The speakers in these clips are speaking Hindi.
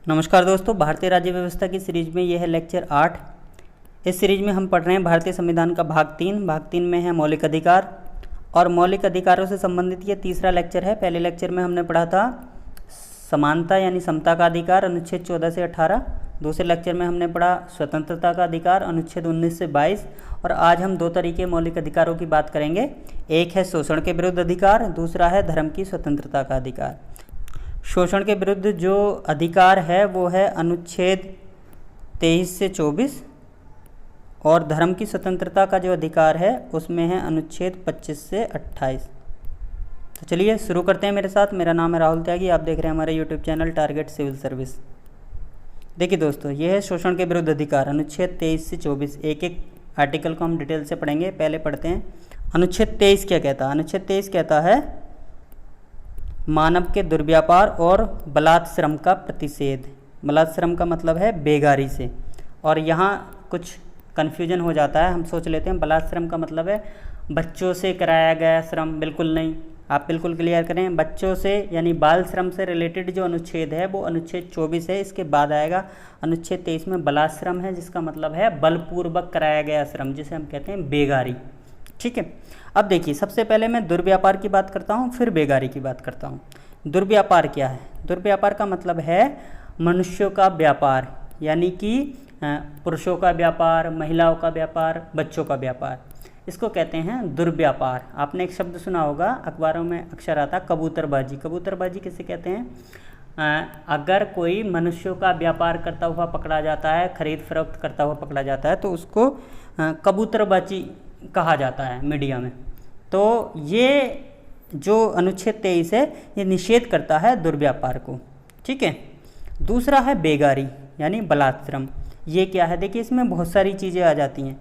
नमस्कार दोस्तों, भारतीय राज्य व्यवस्था की सीरीज में यह है लेक्चर 8। इस सीरीज में हम पढ़ रहे हैं भारतीय संविधान का भाग 3। भाग 3 में है मौलिक अधिकार और मौलिक अधिकारों से संबंधित ये तीसरा लेक्चर है। पहले लेक्चर में हमने पढ़ा था समानता यानी समता का अधिकार अनुच्छेद 14 से 18। दूसरे लेक्चर में हमने पढ़ा स्वतंत्रता का अधिकार अनुच्छेद 19 से 22। और आज हम दो तरीके मौलिक अधिकारों की बात करेंगे। एक है शोषण के विरुद्ध अधिकार, दूसरा है धर्म की स्वतंत्रता का अधिकार। शोषण के विरुद्ध जो अधिकार है वो है अनुच्छेद 23 से 24 और धर्म की स्वतंत्रता का जो अधिकार है उसमें है अनुच्छेद 25 से 28। तो चलिए शुरू करते हैं मेरे साथ। मेरा नाम है राहुल त्यागी, आप देख रहे हैं हमारे YouTube channel target civil service. देखिए दोस्तों, ये है शोषण के विरुद्ध अधिकार अनुच्छेद 23 से 24। एक एक आर्टिकल को हम डिटेल से पढ़ेंगे। पहले पढ़ते हैं अनुच्छेद 23 क्या कहता है। अनुच्छेद 23 कहता है मानव के दुर्व्यापार और बलात्श्रम का प्रतिषेध। बलात्श्रम का मतलब है बेगारी से, और यहाँ कुछ कन्फ्यूजन हो जाता है। हम सोच लेते हैं बलात्श्रम का मतलब है बच्चों से कराया गया श्रम। बिल्कुल नहीं, आप बिल्कुल क्लियर करें। बच्चों से यानी बाल श्रम से रिलेटेड जो अनुच्छेद है वो अनुच्छेद 24 है। इसके बाद आएगा अनुच्छेद 23 में बलात्श्रम है, जिसका मतलब है बलपूर्वक कराया गया श्रम, जिसे हम कहते हैं बेगारी। ठीक है, अब देखिए सबसे पहले मैं दुर्व्यापार की बात करता हूँ, फिर बेगारी की बात करता हूँ। दुर्व्यापार क्या है? दुर्व्यापार का मतलब है मनुष्यों का व्यापार, यानी कि पुरुषों का व्यापार, महिलाओं का व्यापार, बच्चों का व्यापार, इसको कहते हैं दुर्व्यापार। आपने एक शब्द सुना होगा, अखबारों में अक्सर आता कबूतरबाजी। कबूतरबाजी किसे कहते हैं? अगर कोई मनुष्यों का व्यापार करता हुआ पकड़ा जाता है, खरीद फरोख्त करता हुआ पकड़ा जाता है, तो उसको कबूतरबाजी कहा जाता है मीडिया में। तो ये जो अनुच्छेद 23 है ये निषेध करता है दुर्व्यापार को। ठीक है, दूसरा है बेगारी यानी बलात्श्रम। ये क्या है? देखिए इसमें बहुत सारी चीज़ें आ जाती हैं।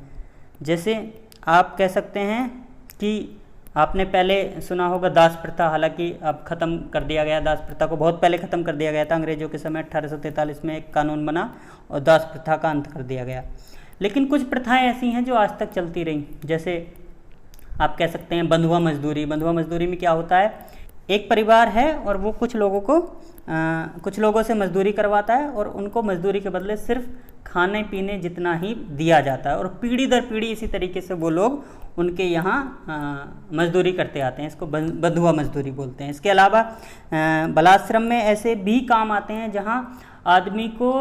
जैसे आप कह सकते हैं कि आपने पहले सुना होगा दास प्रथा, हालांकि अब ख़त्म कर दिया गया। दास प्रथा को बहुत पहले ख़त्म कर दिया गया था, अंग्रेजों के समय 1843 में एक कानून बना और दास प्रथा का अंत कर दिया गया। लेकिन कुछ प्रथाएं ऐसी हैं जो आज तक चलती रहीं। जैसे आप कह सकते हैं बंधुआ मजदूरी। बंधुआ मजदूरी में क्या होता है, एक परिवार है और वो कुछ लोगों से मजदूरी करवाता है और उनको मजदूरी के बदले सिर्फ खाने पीने जितना ही दिया जाता है, और पीढ़ी दर पीढ़ी इसी तरीके से वो लोग उनके यहाँ मजदूरी करते आते हैं। इसको बंधुआ मजदूरी बोलते हैं। इसके अलावा बलात्श्रम में ऐसे भी काम आते हैं जहाँ आदमी को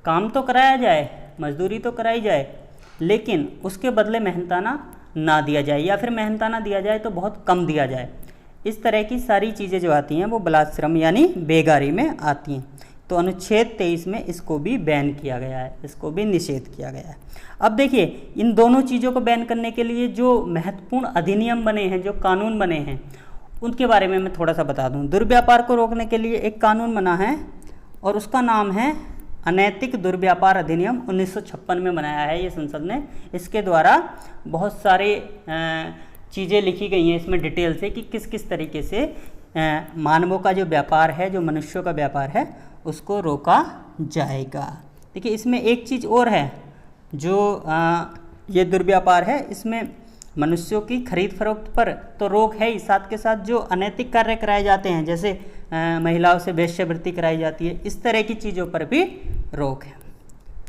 काम तो कराया जाए, मजदूरी तो कराई जाए, लेकिन उसके बदले मेहनताना ना दिया जाए, या फिर मेहनताना दिया जाए तो बहुत कम दिया जाए। इस तरह की सारी चीज़ें जो आती हैं वो बलात्श्रम यानी बेगारी में आती हैं। तो अनुच्छेद 23 में इसको भी बैन किया गया है, इसको भी निषेध किया गया है। अब देखिए इन दोनों चीज़ों को बैन करने के लिए जो महत्वपूर्ण अधिनियम बने हैं, जो कानून बने हैं, उनके बारे में मैं थोड़ा सा बता दूं। दुर्व्यापार को रोकने के लिए एक कानून बना है और उसका नाम है अनैतिक दुर्व्यापार अधिनियम। 1956 में बनाया है ये संसद ने। इसके द्वारा बहुत सारे चीज़ें लिखी गई हैं इसमें डिटेल से कि किस किस तरीके से मानवों का जो व्यापार है, जो मनुष्यों का व्यापार है, उसको रोका जाएगा। देखिए इसमें एक चीज़ और है, जो ये दुर्व्यापार है, इसमें मनुष्यों की खरीद फरोख्त पर तो रोक है ही, साथ के साथ जो अनैतिक कार्य कराए जाते हैं, जैसे महिलाओं से वेश्यावृत्ति कराई जाती है, इस तरह की चीज़ों पर भी रोक है।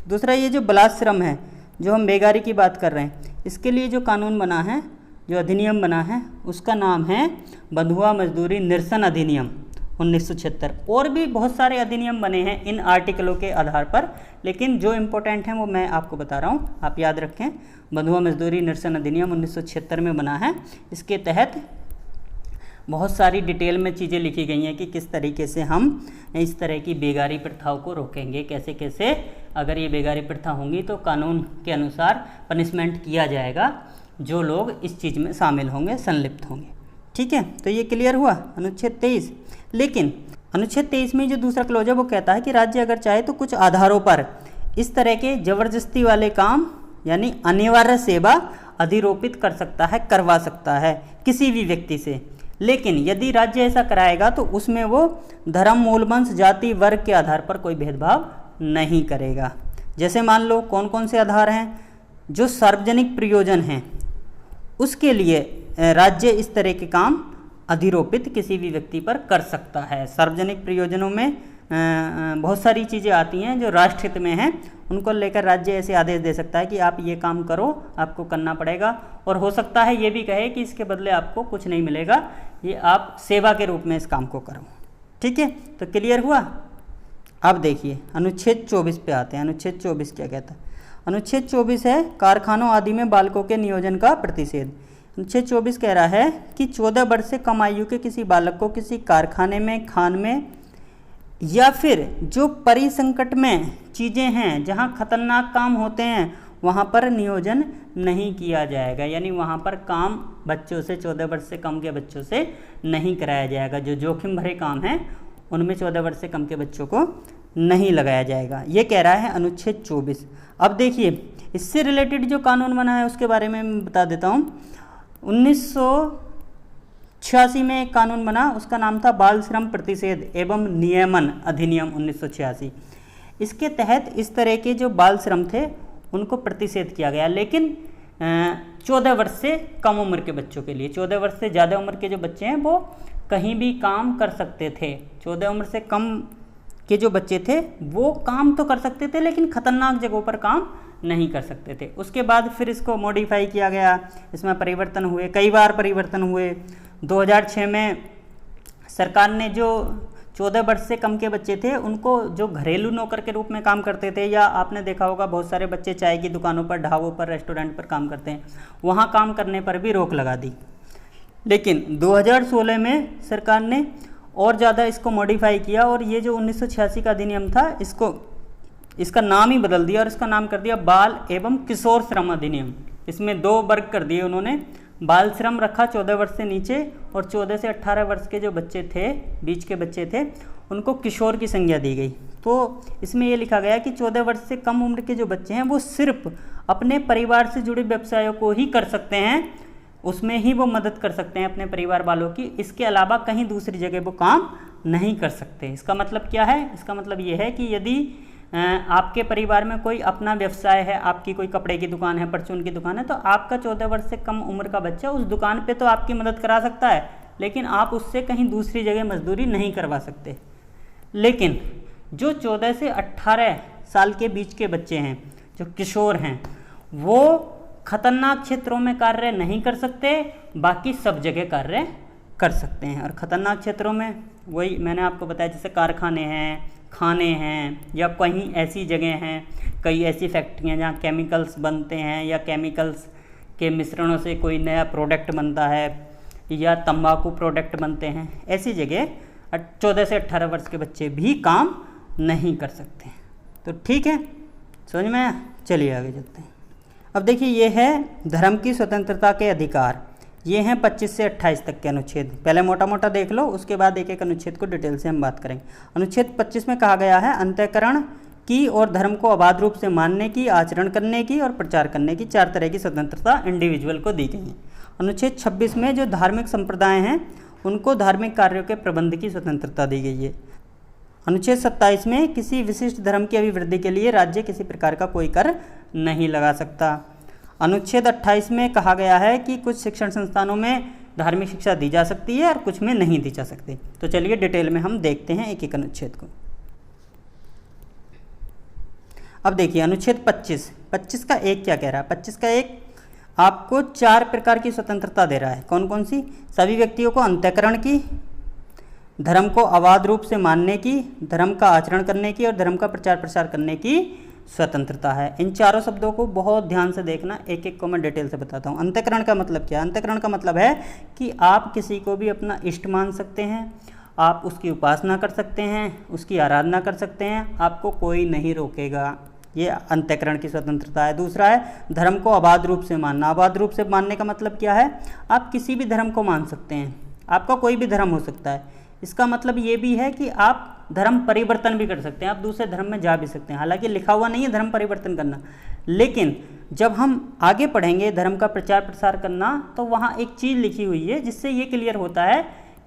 दूसरा ये जो बलात्श्रम है, जो हम बेगारी की बात कर रहे हैं, इसके लिए जो कानून बना है, जो अधिनियम बना है, उसका नाम है बंधुआ मजदूरी निरसन अधिनियम 1976। और भी बहुत सारे अधिनियम बने हैं इन आर्टिकलों के आधार पर, लेकिन जो इम्पोर्टेंट हैं वो मैं आपको बता रहा हूँ, आप याद रखें। बंधुआ मजदूरी निरसन अधिनियम 1976 में बना है। इसके तहत बहुत सारी डिटेल में चीज़ें लिखी गई हैं कि किस तरीके से हम इस तरह की बेगारी प्रथाओं को रोकेंगे, कैसे कैसे अगर ये बेगारी प्रथा होंगी तो कानून के अनुसार पनिशमेंट किया जाएगा जो लोग इस चीज़ में शामिल होंगे, संलिप्त होंगे। ठीक है, तो ये क्लियर हुआ अनुच्छेद 23। लेकिन अनुच्छेद 23 में जो दूसरा क्लॉज है वो कहता है कि राज्य अगर चाहे तो कुछ आधारों पर इस तरह के जबरदस्ती वाले काम यानी अनिवार्य सेवा अधिरोपित कर सकता है, करवा सकता है किसी भी व्यक्ति से। लेकिन यदि राज्य ऐसा कराएगा तो उसमें वो धर्म, मूल, वंश, जाति, वर्ग के आधार पर कोई भेदभाव नहीं करेगा। जैसे मान लो कौन कौन से आधार हैं? जो सार्वजनिक प्रयोजन हैं उसके लिए राज्य इस तरह के काम अधिरोपित किसी भी व्यक्ति पर कर सकता है। सार्वजनिक प्रयोजनों में बहुत सारी चीज़ें आती हैं जो राष्ट्रहित में हैं, उनको लेकर राज्य ऐसे आदेश दे सकता है कि आप ये काम करो, आपको करना पड़ेगा, और हो सकता है ये भी कहे कि इसके बदले आपको कुछ नहीं मिलेगा, ये आप सेवा के रूप में इस काम को करो। ठीक है, तो क्लियर हुआ। अब देखिए अनुच्छेद 24 पे आते हैं। अनुच्छेद 24 क्या कहता है? अनुच्छेद 24 है कारखानों आदि में बालकों के नियोजन का प्रतिषेध। अनुच्छेद 24 कह रहा है कि 14 वर्ष से कम आयु के किसी बालक को किसी कारखाने में, खान में या फिर जो परिसंकट में चीज़ें हैं, जहां खतरनाक काम होते हैं, वहां पर नियोजन नहीं किया जाएगा। यानी वहां पर काम बच्चों से, 14 वर्ष से कम के बच्चों से नहीं कराया जाएगा। जो जोखिम भरे काम हैं उनमें 14 वर्ष से कम के बच्चों को नहीं लगाया जाएगा, ये कह रहा है अनुच्छेद 24। अब देखिए इससे रिलेटेड जो कानून बना है उसके बारे में मैं बता देता हूँ। 1986 में एक कानून बना, उसका नाम था बाल श्रम प्रतिषेध एवं नियमन अधिनियम 1986। इसके तहत इस तरह के जो बाल श्रम थे उनको प्रतिषेध किया गया, लेकिन 14 वर्ष से कम उम्र के बच्चों के लिए। 14 वर्ष से ज़्यादा उम्र के जो बच्चे हैं वो कहीं भी काम कर सकते थे। 14 उम्र से कम के जो बच्चे थे वो काम तो कर सकते थे, लेकिन खतरनाक जगहों पर काम नहीं कर सकते थे। उसके बाद फिर इसको मॉडिफाई किया गया, इसमें परिवर्तन हुए, कई बार परिवर्तन हुए। 2006 में सरकार ने जो 14 वर्ष से कम के बच्चे थे उनको जो घरेलू नौकर के रूप में काम करते थे, या आपने देखा होगा बहुत सारे बच्चे चाय की दुकानों पर, ढाबों पर, रेस्टोरेंट पर काम करते हैं, वहाँ काम करने पर भी रोक लगा दी। लेकिन 2016 में सरकार ने और ज़्यादा इसको मॉडिफाई किया और ये जो 1986 का अधिनियम था इसका नाम ही बदल दिया और इसका नाम कर दिया बाल एवं किशोर श्रम अधिनियम। इसमें 2 वर्ग कर दिए उन्होंने। बाल श्रम रखा 14 वर्ष से नीचे, और 14 से 18 वर्ष के जो बच्चे थे, बीच के बच्चे थे, उनको किशोर की संज्ञा दी गई। तो इसमें ये लिखा गया कि 14 वर्ष से कम उम्र के जो बच्चे हैं वो सिर्फ अपने परिवार से जुड़े व्यवसायों को ही कर सकते हैं, उसमें ही वो मदद कर सकते हैं अपने परिवार वालों की। इसके अलावा कहीं दूसरी जगह वो काम नहीं कर सकते। इसका मतलब क्या है? इसका मतलब ये है कि यदि आपके परिवार में कोई अपना व्यवसाय है, आपकी कोई कपड़े की दुकान है, परचून की दुकान है, तो आपका 14 वर्ष से कम उम्र का बच्चा उस दुकान पे तो आपकी मदद करा सकता है, लेकिन आप उससे कहीं दूसरी जगह मजदूरी नहीं करवा सकते। लेकिन जो 14 से 18 साल के बीच के बच्चे हैं, जो किशोर हैं, वो खतरनाक क्षेत्रों में कार्य नहीं कर सकते, बाकी सब जगह कार्य कर सकते हैं। और ख़तरनाक क्षेत्रों में वही मैंने आपको बताया, जैसे कारखाने हैं, खाने हैं, या कहीं ऐसी जगह हैं, कई ऐसी फैक्ट्रियां जहाँ केमिकल्स बनते हैं या केमिकल्स के मिश्रणों से कोई नया प्रोडक्ट बनता है या तंबाकू प्रोडक्ट बनते हैं, ऐसी जगह 14 से 18 वर्ष के बच्चे भी काम नहीं कर सकते। तो ठीक है, समझ में आया? चलिए आगे चलते हैं। अब देखिए ये है धर्म की स्वतंत्रता के अधिकार। ये हैं 25 से 28 तक के अनुच्छेद। पहले मोटा मोटा देख लो, उसके बाद एक एक अनुच्छेद को डिटेल से हम बात करेंगे। अनुच्छेद 25 में कहा गया है अंतःकरण की और धर्म को अबाध रूप से मानने की, आचरण करने की और प्रचार करने की 4 तरह की स्वतंत्रता इंडिविजुअल को दी गई है। अनुच्छेद 26 में जो धार्मिक संप्रदाय हैं उनको धार्मिक कार्यों के प्रबंध की स्वतंत्रता दी गई है। अनुच्छेद 27 में किसी विशिष्ट धर्म की अभिवृद्धि के लिए राज्य किसी प्रकार का कोई कर नहीं लगा सकता। अनुच्छेद 28 में कहा गया है कि कुछ शिक्षण संस्थानों में धार्मिक शिक्षा दी जा सकती है और कुछ में नहीं दी जा सकती। तो चलिए डिटेल में हम देखते हैं एक एक अनुच्छेद को। अब देखिए अनुच्छेद 25 का 1 क्या कह रहा है? 25 का 1 आपको 4 प्रकार की स्वतंत्रता दे रहा है। कौन कौन सी? सभी व्यक्तियों को अंतःकरण की, धर्म को अबाध रूप से मानने की, धर्म का आचरण करने की और धर्म का प्रचार प्रसार करने की स्वतंत्रता है। इन चारों शब्दों को बहुत ध्यान से देखना, एक एक को मैं डिटेल से बताता हूँ। अंतःकरण का मतलब क्या है? अंतःकरण का मतलब है कि आप किसी को भी अपना इष्ट मान सकते हैं, आप उसकी उपासना कर सकते हैं, उसकी आराधना कर सकते हैं, आपको कोई नहीं रोकेगा। ये अंतःकरण की स्वतंत्रता है। दूसरा है धर्म को अबाध रूप से मानना। अबाध रूप से मानने का मतलब क्या है? आप किसी भी धर्म को मान सकते हैं, आपका कोई भी धर्म हो सकता है। इसका मतलब ये भी है कि आप धर्म परिवर्तन भी कर सकते हैं, आप दूसरे धर्म में जा भी सकते हैं। हालांकि लिखा हुआ नहीं है धर्म परिवर्तन करना, लेकिन जब हम आगे पढ़ेंगे धर्म का प्रचार प्रसार करना, तो वहाँ एक चीज़ लिखी हुई है जिससे ये क्लियर होता है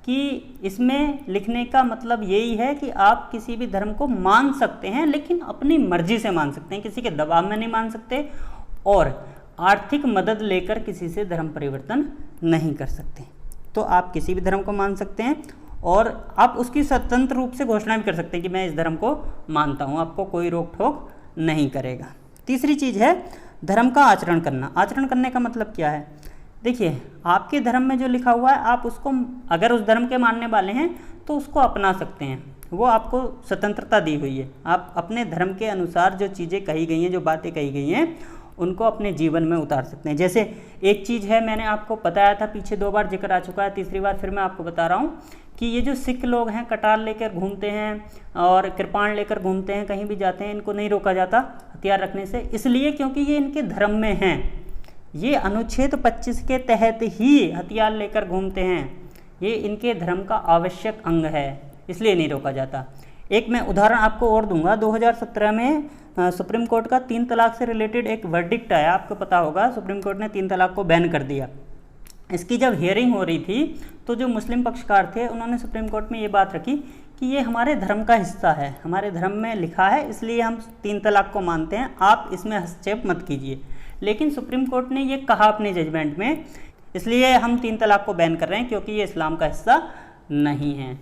कि इसमें लिखने का मतलब यही है कि आप किसी भी धर्म को मान सकते हैं, लेकिन अपनी मर्जी से मान सकते हैं, किसी के दबाव में नहीं मान सकते, और आर्थिक मदद लेकर किसी से धर्म परिवर्तन नहीं कर सकते। तो आप किसी भी धर्म को मान सकते हैं और आप उसकी स्वतंत्र रूप से घोषणा भी कर सकते हैं कि मैं इस धर्म को मानता हूँ, आपको कोई रोक टोक नहीं करेगा। तीसरी चीज़ है धर्म का आचरण करना। आचरण करने का मतलब क्या है? देखिए, आपके धर्म में जो लिखा हुआ है आप उसको, अगर उस धर्म के मानने वाले हैं तो उसको अपना सकते हैं, वो आपको स्वतंत्रता दी हुई है। आप अपने धर्म के अनुसार जो चीज़ें कही गई हैं, जो बातें कही गई हैं, उनको अपने जीवन में उतार सकते हैं। जैसे एक चीज़ है, मैंने आपको बताया था, पीछे 2 बार जिक्र आ चुका है, तीसरी बार फिर मैं आपको बता रहा हूँ कि ये जो सिख लोग हैं कटार लेकर घूमते हैं और कृपाण लेकर घूमते हैं, कहीं भी जाते हैं, इनको नहीं रोका जाता हथियार रखने से, इसलिए क्योंकि ये इनके धर्म में हैं। ये अनुच्छेद 25 के तहत ही हथियार लेकर घूमते हैं, ये इनके धर्म का आवश्यक अंग है, इसलिए नहीं रोका जाता। एक मैं उदाहरण आपको और दूंगा। 2017 में सुप्रीम कोर्ट का 3 तलाक से रिलेटेड एक वर्डिक्ट आया, आपको पता होगा, सुप्रीम कोर्ट ने 3 तलाक को बैन कर दिया। इसकी जब हियरिंग हो रही थी तो जो मुस्लिम पक्षकार थे उन्होंने सुप्रीम कोर्ट में ये बात रखी कि ये हमारे धर्म का हिस्सा है, हमारे धर्म में लिखा है, इसलिए हम 3 तलाक को मानते हैं, आप इसमें हस्तक्षेप मत कीजिए। लेकिन सुप्रीम कोर्ट ने ये कहा अपने जजमेंट में, इसलिए हम 3 तलाक को बैन कर रहे हैं क्योंकि ये इस्लाम का हिस्सा नहीं है।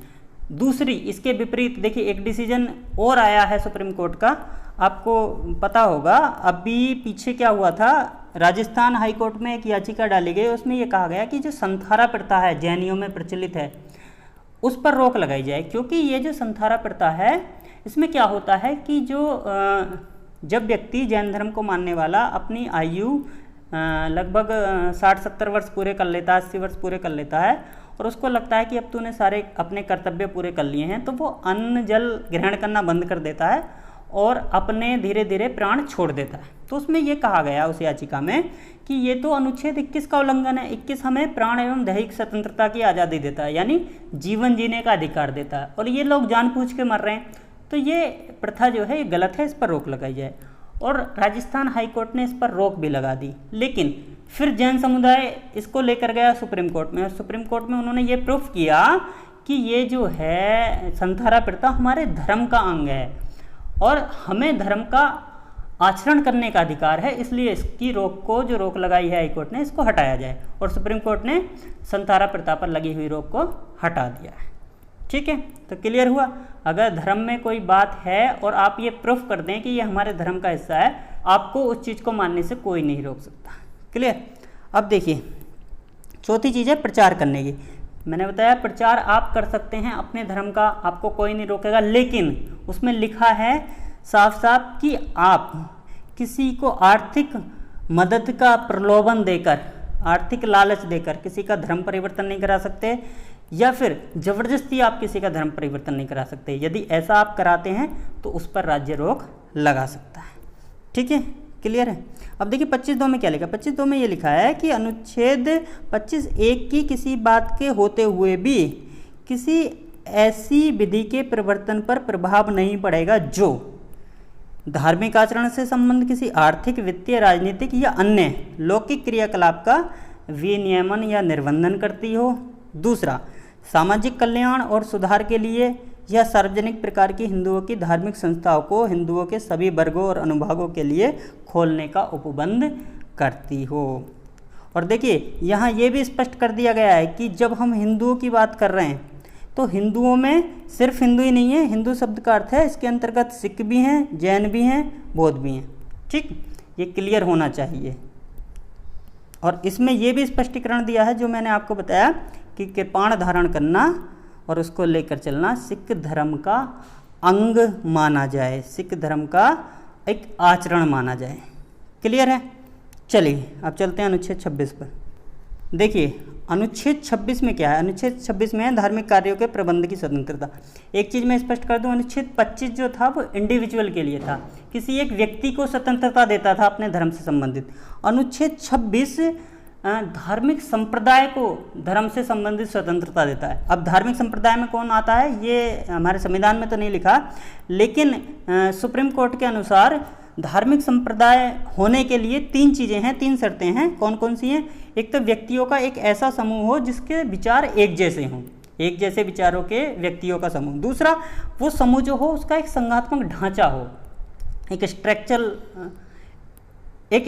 दूसरी, इसके विपरीत देखिए, एक डिसीजन और आया है सुप्रीम कोर्ट का, आपको पता होगा, अभी पीछे क्या हुआ था, राजस्थान हाई कोर्ट में एक याचिका डाली गई, उसमें यह कहा गया कि जो संथारा प्रथा है, जैनियों में प्रचलित है, उस पर रोक लगाई जाए। क्योंकि ये जो संथारा प्रथा है, इसमें क्या होता है कि जब व्यक्ति जैन धर्म को मानने वाला अपनी आयु लगभग 60-70 वर्ष पूरे कर लेता है, 80 वर्ष पूरे कर लेता है, और उसको लगता है कि अब तूने सारे अपने कर्तव्य पूरे कर लिए हैं, तो वो अन्न जल ग्रहण करना बंद कर देता है और अपने धीरे धीरे प्राण छोड़ देता है। तो उसमें ये कहा गया उस याचिका में कि ये तो अनुच्छेद 21 का उल्लंघन है। 21 हमें प्राण एवं दैहिक स्वतंत्रता की आज़ादी देता है, यानी जीवन जीने का अधिकार देता है, और ये लोग जानबूझ के मर रहे हैं, तो ये प्रथा जो है ये गलत है, इस पर रोक लगाई जाए। और राजस्थान हाई कोर्ट ने इस पर रोक भी लगा दी। लेकिन फिर जैन समुदाय इसको लेकर गया सुप्रीम कोर्ट में, और सुप्रीम कोर्ट में उन्होंने ये प्रूफ किया कि ये जो है संथारा प्रथा हमारे धर्म का अंग है और हमें धर्म का आचरण करने का अधिकार है, इसलिए इसकी रोक को, जो रोक लगाई है हाई कोर्ट ने, इसको हटाया जाए। और सुप्रीम कोर्ट ने संथारा प्रथा पर लगी हुई रोक को हटा दिया है। ठीक है, तो क्लियर हुआ। अगर धर्म में कोई बात है और आप ये प्रूफ कर दें कि ये हमारे धर्म का हिस्सा है, आपको उस चीज़ को मानने से कोई नहीं रोक सकता। क्लियर। अब देखिए, चौथी चीज़ है प्रचार करने की। मैंने बताया प्रचार आप कर सकते हैं अपने धर्म का, आपको कोई नहीं रोकेगा, लेकिन उसमें लिखा है साफ साफ कि आप किसी को आर्थिक मदद का प्रलोभन देकर, आर्थिक लालच देकर किसी का धर्म परिवर्तन नहीं करा सकते, या फिर जबरदस्ती आप किसी का धर्म परिवर्तन नहीं करा सकते। यदि ऐसा आप कराते हैं तो उस पर राज्य रोक लगा सकता है। ठीक है, क्लियर है। अब देखिए 25(2) में क्या लिखा। 25(2) में ये लिखा है कि अनुच्छेद 25(1) की किसी बात के होते हुए भी किसी ऐसी विधि के प्रवर्तन पर प्रभाव नहीं पड़ेगा जो धार्मिक आचरण से संबंध किसी आर्थिक, वित्तीय, राजनीतिक या अन्य लौकिक क्रियाकलाप का विनियमन या निर्बंधन करती हो। दूसरा, सामाजिक कल्याण और सुधार के लिए या सार्वजनिक प्रकार की हिंदुओं की धार्मिक संस्थाओं को हिंदुओं के सभी वर्गों और अनुभागों के लिए खोलने का उपबंध करती हो। और देखिए यहाँ ये भी स्पष्ट कर दिया गया है कि जब हम हिंदुओं की बात कर रहे हैं तो हिंदुओं में सिर्फ हिंदू ही नहीं है, हिंदू शब्द का अर्थ है इसके अंतर्गत सिख भी हैं, जैन भी हैं, बौद्ध भी हैं। ठीक, ये क्लियर होना चाहिए। और इसमें ये भी स्पष्टीकरण दिया है जो मैंने आपको बताया कि कृपाण धारण करना और उसको लेकर चलना सिख धर्म का अंग माना जाए, सिख धर्म का एक आचरण माना जाए। क्लियर है। चलिए अब चलते हैं अनुच्छेद 26 पर। देखिए अनुच्छेद 26 में क्या है। अनुच्छेद 26 में है धार्मिक कार्यों के प्रबंध की स्वतंत्रता। एक चीज़ मैं स्पष्ट कर दूं, अनुच्छेद 25 जो था वो इंडिविजुअल के लिए था, किसी एक व्यक्ति को स्वतंत्रता देता था अपने धर्म से संबंधित। अनुच्छेद 26 धार्मिक संप्रदाय को धर्म से संबंधित स्वतंत्रता देता है। अब धार्मिक संप्रदाय में कौन आता है ये हमारे संविधान में तो नहीं लिखा, लेकिन सुप्रीम कोर्ट के अनुसार धार्मिक संप्रदाय होने के लिए 3 चीज़ें हैं, 3 शर्तें हैं। कौन कौन सी हैं? एक तो व्यक्तियों का एक ऐसा समूह हो जिसके विचार एक जैसे हों, एक जैसे विचारों के व्यक्तियों का समूह। दूसरा, वो समूह जो हो उसका एक संघात्मक ढांचा हो, एक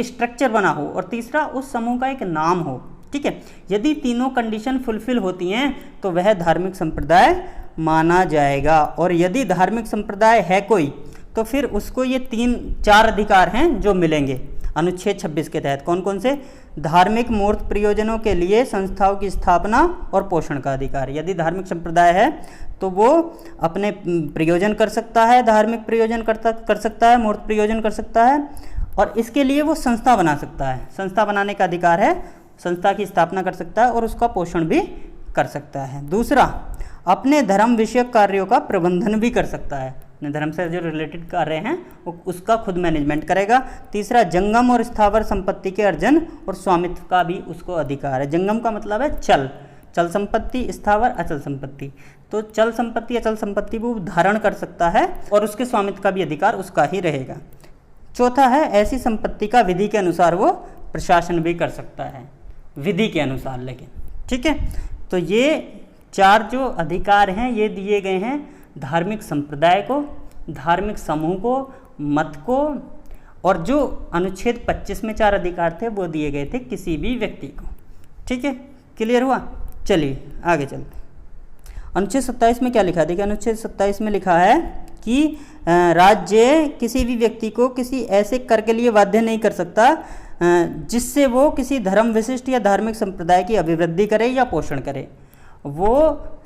स्ट्रक्चर बना हो। और तीसरा, उस समूह का एक नाम हो, ठीक है। यदि तीनों कंडीशन फुलफिल होती हैं तो वह धार्मिक संप्रदाय माना जाएगा, और यदि धार्मिक संप्रदाय है कोई तो फिर उसको ये 3-4 अधिकार हैं जो मिलेंगे अनुच्छेद 26 के तहत। कौन कौन से? धार्मिक मूर्त प्रयोजनों के लिए संस्थाओं की स्थापना और पोषण का अधिकार। यदि धार्मिक संप्रदाय है तो वो अपने प्रयोजन कर सकता है, धार्मिक प्रयोजन कर सकता है, मूर्त प्रयोजन कर सकता है, और इसके लिए वो संस्था बना सकता है। संस्था बनाने का अधिकार है, संस्था की स्थापना कर सकता है और उसका पोषण भी कर सकता है। दूसरा, अपने धर्म विषयक कार्यों का प्रबंधन भी कर सकता है। अपने धर्म से जो रिलेटेड कार्य हैं वो उसका खुद मैनेजमेंट करेगा। तीसरा, जंगम और स्थावर संपत्ति के अर्जन और स्वामित्व का भी उसको अधिकार है। जंगम का मतलब है चल संपत्ति, स्थावर अचल संपत्ति। तो चल संपत्ति अचल संपत्ति वो धारण कर सकता है और उसके स्वामित्व का भी अधिकार उसका ही रहेगा। चौथा है, ऐसी संपत्ति का विधि के अनुसार वो प्रशासन भी कर सकता है, विधि के अनुसार लेकिन। ठीक है, तो ये 4 जो अधिकार हैं ये दिए गए हैं धार्मिक संप्रदाय को, धार्मिक समूह को, मत को, और जो अनुच्छेद 25 में 4 अधिकार थे वो दिए गए थे किसी भी व्यक्ति को। ठीक है, क्लियर हुआ? चलिए आगे चलते। अनुच्छेद 27 में क्या लिखा है? देखिए, अनुच्छेद 27 में लिखा है कि राज्य किसी भी व्यक्ति को किसी ऐसे कर के लिए बाध्य नहीं कर सकता जिससे वो किसी धर्म विशिष्ट या धार्मिक संप्रदाय की अभिवृद्धि करे या पोषण करे। वो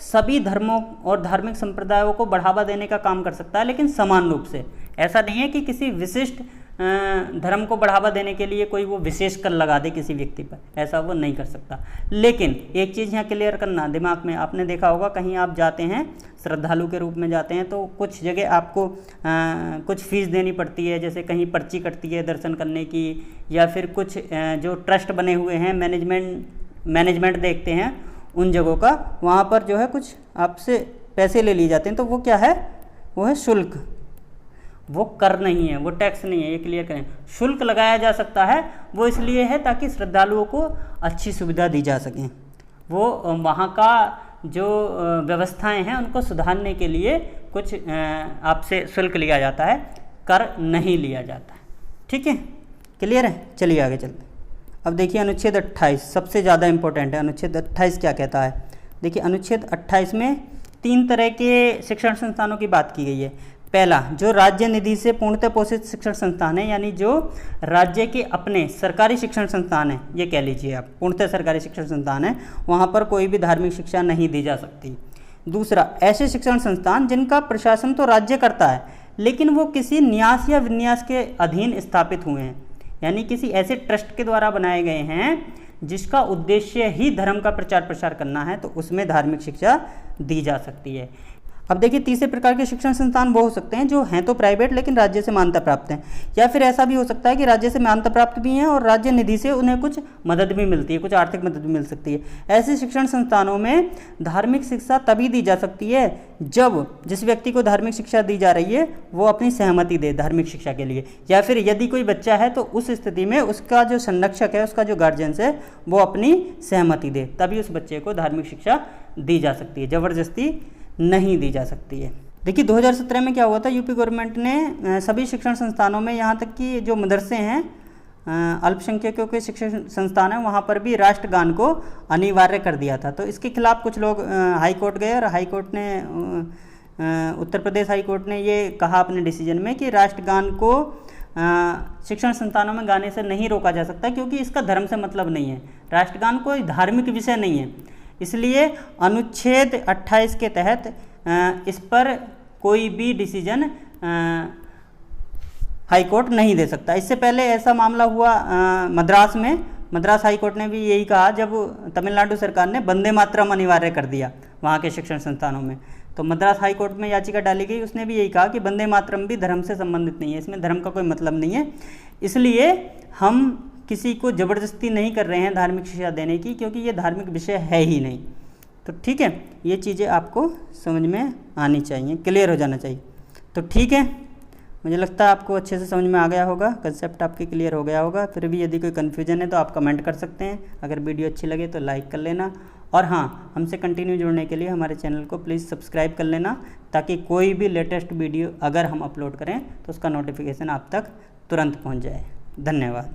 सभी धर्मों और धार्मिक संप्रदायों को बढ़ावा देने का काम कर सकता है, लेकिन समान रूप से। ऐसा नहीं है कि किसी विशिष्ट धर्म को बढ़ावा देने के लिए कोई वो विशेष कर लगा दे किसी व्यक्ति पर, ऐसा वो नहीं कर सकता। लेकिन एक चीज़ यहाँ क्लियर करना दिमाग में, आपने देखा होगा कहीं आप जाते हैं श्रद्धालु के रूप में जाते हैं तो कुछ जगह आपको कुछ फीस देनी पड़ती है, जैसे कहीं पर्ची कटती है दर्शन करने की, या फिर कुछ जो ट्रस्ट बने हुए हैं मैनेजमेंट देखते हैं उन जगहों का, वहाँ पर जो है कुछ आपसे पैसे ले लिए जाते हैं। तो वो क्या है? वो है शुल्क। वो कर नहीं है, वो टैक्स नहीं है, ये क्लियर करें। शुल्क लगाया जा सकता है, वो इसलिए है ताकि श्रद्धालुओं को अच्छी सुविधा दी जा सके। वो वहाँ का जो व्यवस्थाएं हैं उनको सुधारने के लिए कुछ आपसे शुल्क लिया जाता है, कर नहीं लिया जाता है। ठीक है, क्लियर है? चलिए आगे चलते। अब देखिए अनुच्छेद 28 सबसे ज़्यादा इम्पोर्टेंट है। अनुच्छेद 28 क्या कहता है? देखिए, अनुच्छेद 28 में 3 तरह के शिक्षण संस्थानों की बात की गई है। पहला, जो राज्य निधि से पूर्णतः पोषित शिक्षण संस्थान है, यानी जो राज्य के अपने सरकारी शिक्षण संस्थान है, ये कह लीजिए आप पूर्णतः सरकारी शिक्षण संस्थान है, वहाँ पर कोई भी धार्मिक शिक्षा नहीं दी जा सकती। दूसरा, ऐसे शिक्षण संस्थान जिनका प्रशासन तो राज्य करता है लेकिन वो किसी न्यास या विन्यास के अधीन स्थापित हुए हैं, यानी किसी ऐसे ट्रस्ट के द्वारा बनाए गए हैं जिसका उद्देश्य ही धर्म का प्रचार प्रसार करना है, तो उसमें धार्मिक शिक्षा दी जा सकती है। अब देखिए, तीसरे प्रकार के शिक्षण संस्थान वो हो सकते हैं जो हैं तो प्राइवेट लेकिन राज्य से मान्यता प्राप्त हैं, या फिर ऐसा भी हो सकता है कि राज्य से मान्यता प्राप्त भी हैं और राज्य निधि से उन्हें कुछ मदद भी मिलती है, कुछ आर्थिक मदद भी मिल सकती है। ऐसे शिक्षण संस्थानों में धार्मिक शिक्षा तभी दी जा सकती है जब जिस व्यक्ति को धार्मिक शिक्षा दी जा रही है वो अपनी सहमति दे धार्मिक शिक्षा के लिए, या फिर यदि कोई बच्चा है तो उस स्थिति में उसका जो संरक्षक है, उसका जो गार्जियंस है, वो अपनी सहमति दे, तभी उस बच्चे को धार्मिक शिक्षा दी जा सकती है, ज़बरदस्ती नहीं दी जा सकती है। देखिए, 2017 में क्या हुआ था, यूपी गवर्नमेंट ने सभी शिक्षण संस्थानों में, यहाँ तक कि जो मदरसे हैं, अल्पसंख्यकों के शिक्षण संस्थान हैं, वहाँ पर भी राष्ट्रगान को अनिवार्य कर दिया था। तो इसके खिलाफ कुछ लोग हाई कोर्ट गए और हाई कोर्ट ने उत्तर प्रदेश हाई कोर्ट ने ये कहा अपने डिसीजन में कि राष्ट्रगान को शिक्षण संस्थानों में गाने से नहीं रोका जा सकता, क्योंकि इसका धर्म से मतलब नहीं है। राष्ट्रगान कोई धार्मिक विषय नहीं है, इसलिए अनुच्छेद 28 के तहत इस पर कोई भी डिसीजन हाई कोर्ट नहीं दे सकता। इससे पहले ऐसा मामला हुआ मद्रास में, मद्रास हाई कोर्ट ने भी यही कहा जब तमिलनाडु सरकार ने वंदे मातरम अनिवार्य कर दिया वहाँ के शिक्षण संस्थानों में। तो मद्रास हाई कोर्ट में याचिका डाली गई, उसने भी यही कहा कि वंदे मातरम भी धर्म से संबंधित नहीं है, इसमें धर्म का कोई मतलब नहीं है, इसलिए हम किसी को ज़बरदस्ती नहीं कर रहे हैं धार्मिक शिक्षा देने की, क्योंकि ये धार्मिक विषय है ही नहीं। तो ठीक है, ये चीज़ें आपको समझ में आनी चाहिए, क्लियर हो जाना चाहिए। तो ठीक है, मुझे लगता है आपको अच्छे से समझ में आ गया होगा, कंसेप्ट आपके क्लियर हो गया होगा। फिर भी यदि कोई कन्फ्यूजन है तो आप कमेंट कर सकते हैं, अगर वीडियो अच्छी लगे तो लाइक कर लेना, और हाँ, हमसे कंटिन्यू जुड़ने के लिए हमारे चैनल को प्लीज़ सब्सक्राइब कर लेना, ताकि कोई भी लेटेस्ट वीडियो अगर हम अपलोड करें तो उसका नोटिफिकेशन आप तक तुरंत पहुँच जाए। धन्यवाद।